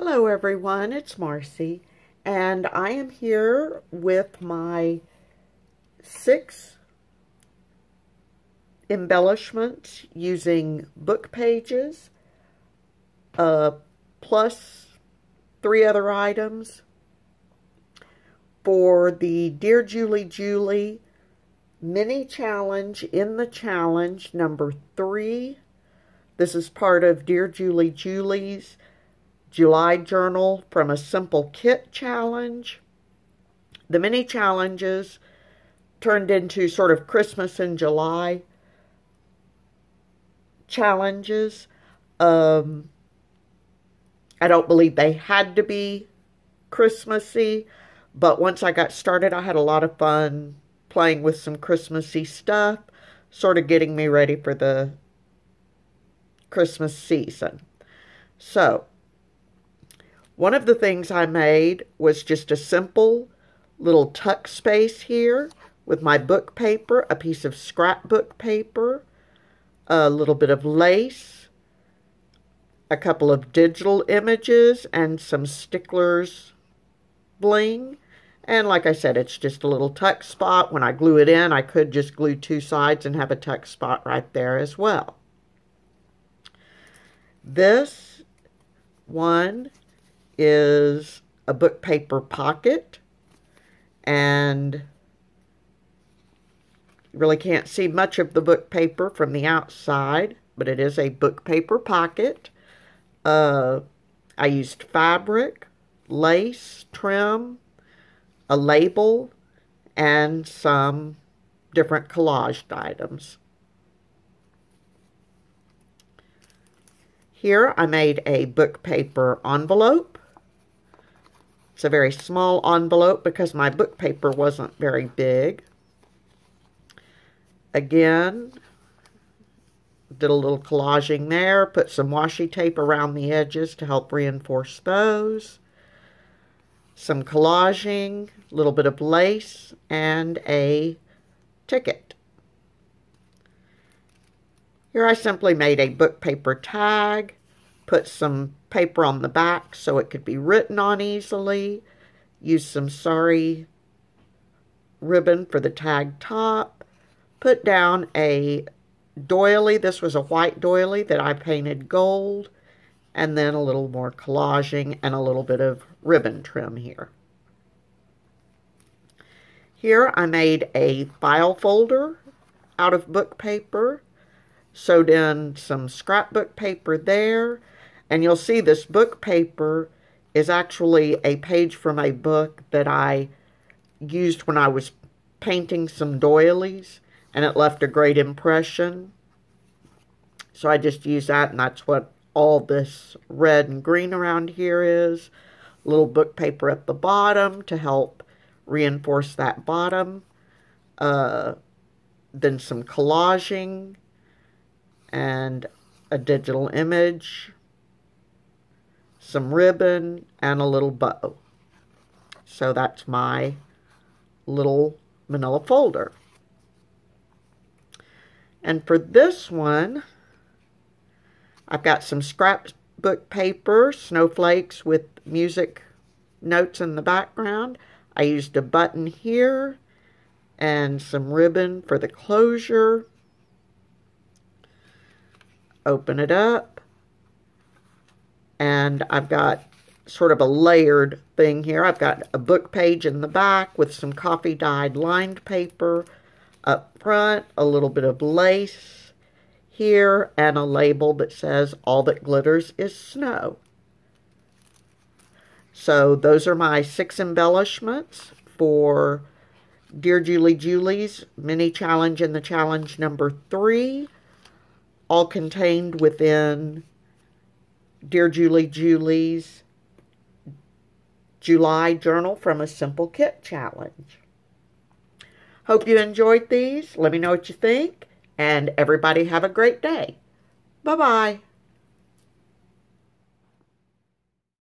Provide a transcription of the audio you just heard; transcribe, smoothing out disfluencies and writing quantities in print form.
Hello everyone, it's Marcy, and I am here with my 6 embellishments using book pages, plus 3 other items for the Dear Julie Julie mini challenge in the challenge number 3. This is part of Dear Julie Julie's July journal from a simple kit challenge. The mini challenges turned into sort of Christmas in July challenges. I don't believe they had to be Christmassy, but once I got started, I had a lot of fun playing with some Christmassy stuff, sort of getting me ready for the Christmas season. So, one of the things I made was just a simple little tuck space here with my book paper, a piece of scrapbook paper, a little bit of lace, a couple of digital images, and some sticklers bling. And like I said, it's just a little tuck spot. When I glue it in, I could just glue 2 sides and have a tuck spot right there as well. This one is a book paper pocket, and you really can't see much of the book paper from the outside, but it is a book paper pocket. I used fabric, lace, trim, a label, and some different collaged items. Here I made a book paper envelope. It's a very small envelope because my book paper wasn't very big. Again, did a little collaging there, put some washi tape around the edges to help reinforce those. Some collaging, a little bit of lace, and a ticket. Here I simply made a book paper tag, put some paper on the back so it could be written on easily, used some sari ribbon for the tag top, put down a doily. This was a white doily that I painted gold, and then a little more collaging and a little bit of ribbon trim here. Here I made a file folder out of book paper, sewed in some scrapbook paper there, and you'll see this book paper is actually a page from a book that I used when I was painting some doilies, and it left a great impression. So I just used that, and that's what all this red and green around here is. A little book paper at the bottom to help reinforce that bottom. Then some collaging and a digital image, some ribbon, and a little bow. So that's my little manila folder. And for this one, I've got some scrapbook paper, Snowflakes with music notes in the background. I used a button here and some ribbon for the closure. Open it up, and I've got sort of a layered thing here. I've got a book page in the back with some coffee dyed lined paper up front, a little bit of lace here, and a label that says all that glitters is snow. So those are my 6 embellishments for Dear Julie Julie's mini challenge in the challenge number 3, all contained within Dear Julie Julie's July journal from a simple kit challenge. Hope you enjoyed these. Let me know what you think, and everybody have a great day. Bye-bye.